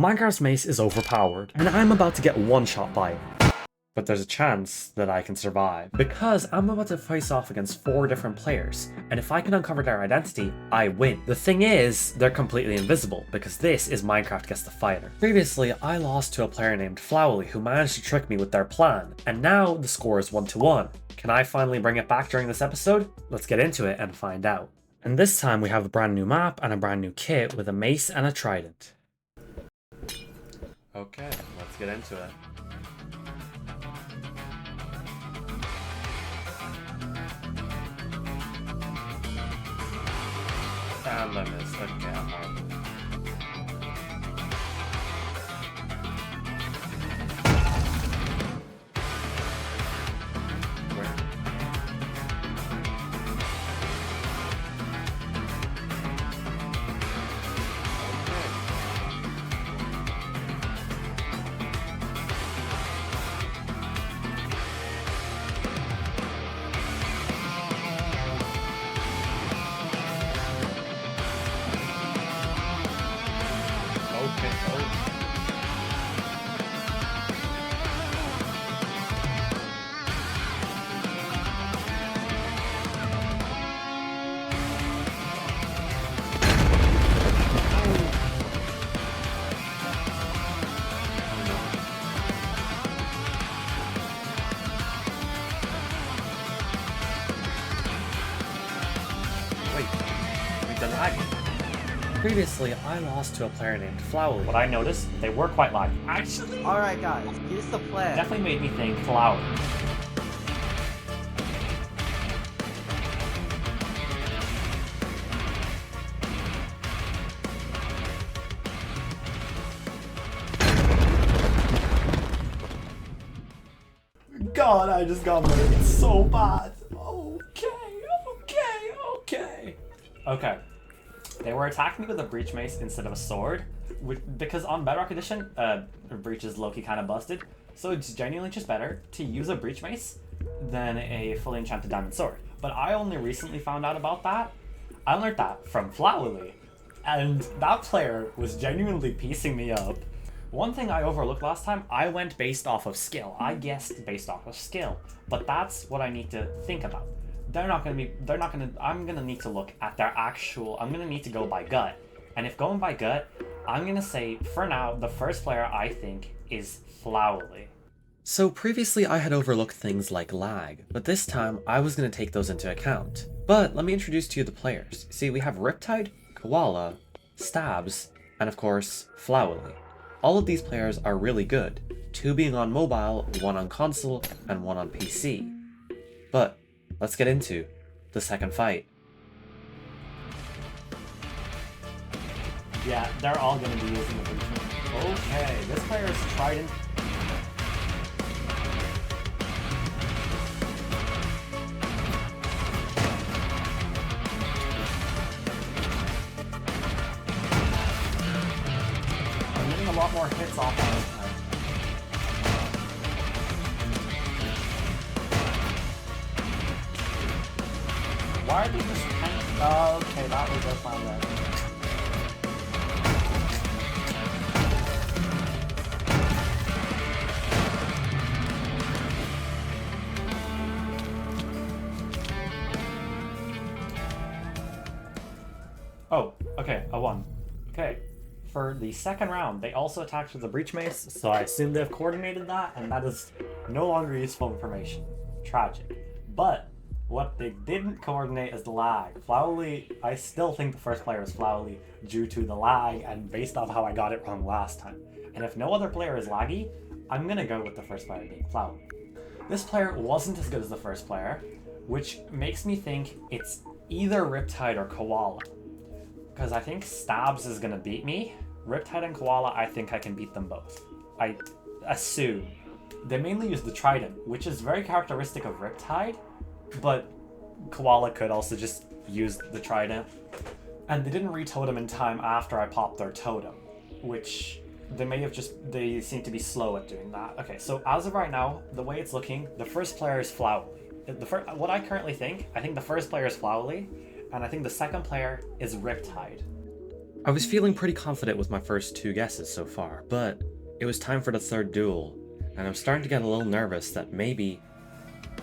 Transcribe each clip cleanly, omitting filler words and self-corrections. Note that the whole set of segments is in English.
Minecraft's Mace is overpowered, and I'm about to get one-shot by it. But there's a chance that I can survive, because I'm about to face off against 4 different players, and if I can uncover their identity, I win. The thing is, they're completely invisible, because this is Minecraft Gets the Fighter. Previously, I lost to a player named Flowly who managed to trick me with their plan, and now the score is 1-1. Can I finally bring it back during this episode? Let's get into it and find out. And this time we have a brand new map and a brand new kit with a mace and a trident. Okay, let's get into it. And I missed. Okay, I'm out. Previously, I lost to a player named Flower. What I noticed, they were quite laggy. Actually, alright guys, here's the plan. Definitely made me think Flower. God, I just got murdered so bad. Okay. They were attacking me with a breach mace instead of a sword, because on Bedrock Edition, breach is low-key kind of busted, so it's genuinely just better to use a breach mace than a fully enchanted diamond sword. But I only recently found out about that. I learned that from Flowerly, and that player was genuinely piecing me up. One thing I overlooked last time, I went based off of skill. I guessed based off of skill, but that's what I need to think about. I'm gonna need to look at their I'm gonna need to go by gut. And if going by gut, I'm gonna say, for now, the first player I think is Flowerly. So previously I had overlooked things like lag, but this time I was gonna take those into account. But let me introduce to you the players. See, we have Riptide, Koala, Stabs, and of course, Flowerly. All of these players are really good, 2 being on mobile, 1 on console, and 1 on PC. But let's get into the second fight. Yeah, they're all going to be using the breach mace. Okay, this player is trident. I'm getting a lot more hits off on this time. Why are they just okay, that was their plan there. Oh, okay, I won. Okay, for the second round, they also attacked with a breach mace, so I assume they've coordinated that, and that is no longer useful information. Tragic. But what they didn't coordinate is the lag. Flowerly, I still think the first player is Flowerly due to the lag and based off how I got it wrong last time. And if no other player is laggy, I'm gonna go with the first player being Flowerly. This player wasn't as good as the first player, which makes me think it's either Riptide or Koala. Because I think Stabs is gonna beat me. Riptide and Koala, I think I can beat them both. I assume. They mainly use the trident, which is very characteristic of Riptide, but Koala could also just use the trident. And they didn't re-totem in time after I popped their totem, which they seem to be slow at doing that. Okay, so as of right now, the way it's looking, the first player is Flowerly. What I currently think, I think the first player is Flowerly, and I think the second player is Riptide. I was feeling pretty confident with my first two guesses so far, but it was time for the third duel, and I'm starting to get a little nervous that maybe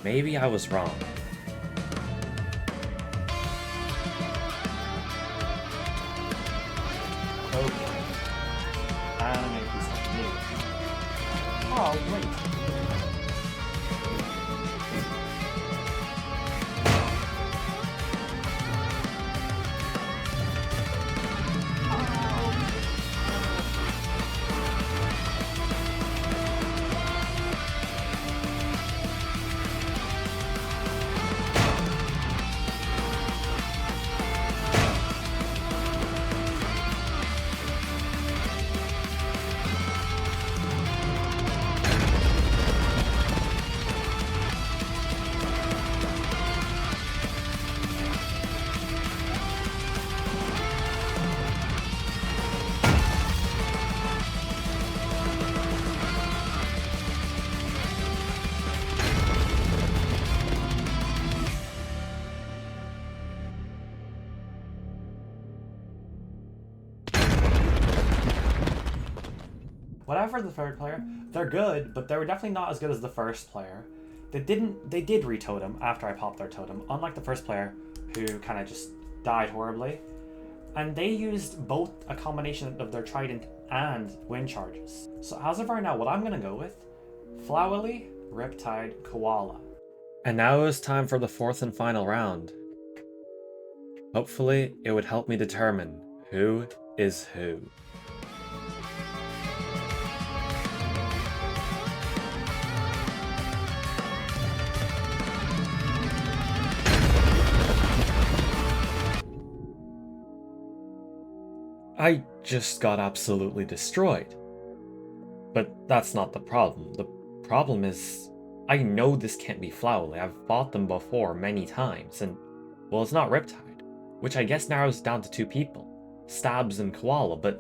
I was wrong. Okay. Animate these techniques. Oh, wait. Whatever the third player, they're good, but they were definitely not as good as the first player. They did re-totem after I popped their totem, unlike the first player, who kind of just died horribly. And they used both a combination of their trident and wind charges. So as of right now, what I'm gonna go with, Flowery, Riptide, Koala. And now it was time for the fourth and final round. Hopefully, it would help me determine who is who. I just got absolutely destroyed. But that's not the problem. The problem is, I know this can't be Flowery. I've fought them before many times, and, well, it's not Riptide, which I guess narrows down to two people, Stabs and Koala, but,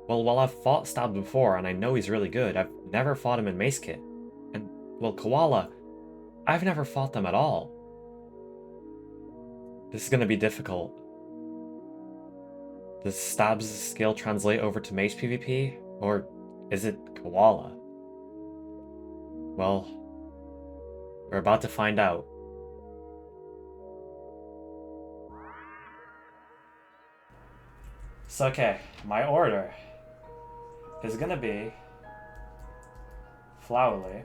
well, while I've fought Stabs before and I know he's really good, I've never fought him in Mace Kit. And, well, Koala, I've never fought them at all. This is gonna be difficult. Does Stabs' skill translate over to Mace PvP? Or is it Koala? Well, we're about to find out. So okay, my order is gonna be Flowery,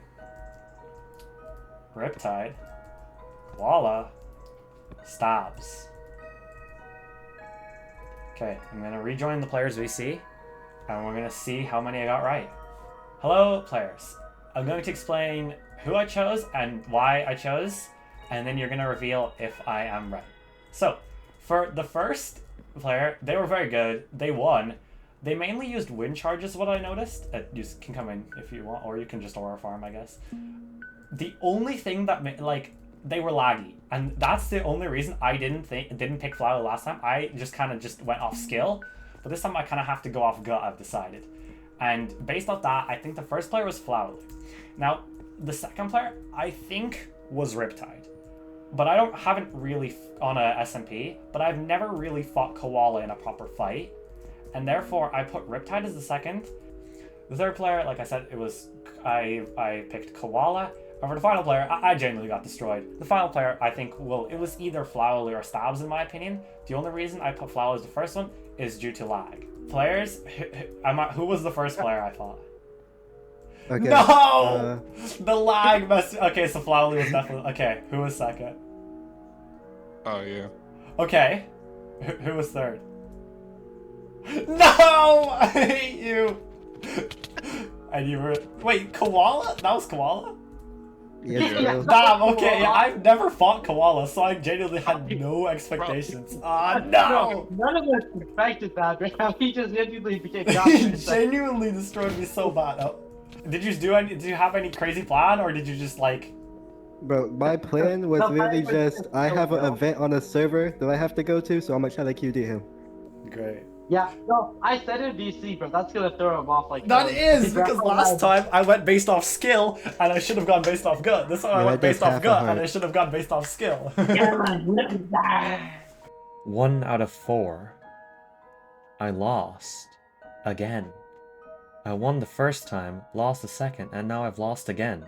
Riptide, Koala, Stabs. Okay, I'm gonna rejoin the players VC, and we're gonna see how many I got right. Hello, players. I'm going to explain who I chose and why I chose, and then you're gonna reveal if I am right. So, for the first player, they were very good. They won. They mainly used wind charges, what I noticed. You can come in if you want, or you can just aura farm, I guess. The only thing that they were laggy, and that's the only reason I didn't pick Flower last time. I just kind of went off skill, but this time I kind of have to go off gut, I've decided. And based off that, I think the first player was Flower. Now, the second player, I think, was Riptide. But I haven't really on a SMP, but I've never really fought Koala in a proper fight, and therefore I put Riptide as the second. The third player, like I said, it was I picked Koala. And for the final player, I genuinely got destroyed. The final player, I think, it was either Flowery or Stabs in my opinion. The only reason I put Flower as the first one is due to lag. Players, who was the first player I thought? Okay. No! The lag must. Okay, so Flowery was definitely. Okay, who was second? Oh, yeah. Okay, who was third? No! I hate you! And you were. Wait, Koala? That was Koala? Yes, Yeah. bro. Damn, okay, I've never fought Koala, so I genuinely had no expectations. Ah, no! None of us expected that, man. He just genuinely became He confident. genuinely destroyed me so bad. Oh. Did you have any crazy plan, or did you just like... Bro, my plan was No, really mine was just, I have an bro. event on a server that I have to go to, so I'm gonna try to QD him. Great. Yeah, no, I said it VC, bro. That's gonna throw him off like That is, He's because right last behind. time I went based off skill, and I should have gone based off gut. This time I Yeah, went that based does off half a gut, and heart. I should have gone based off skill. 1 out of 4. I lost. Again. I won the first time, lost the second, and now I've lost again.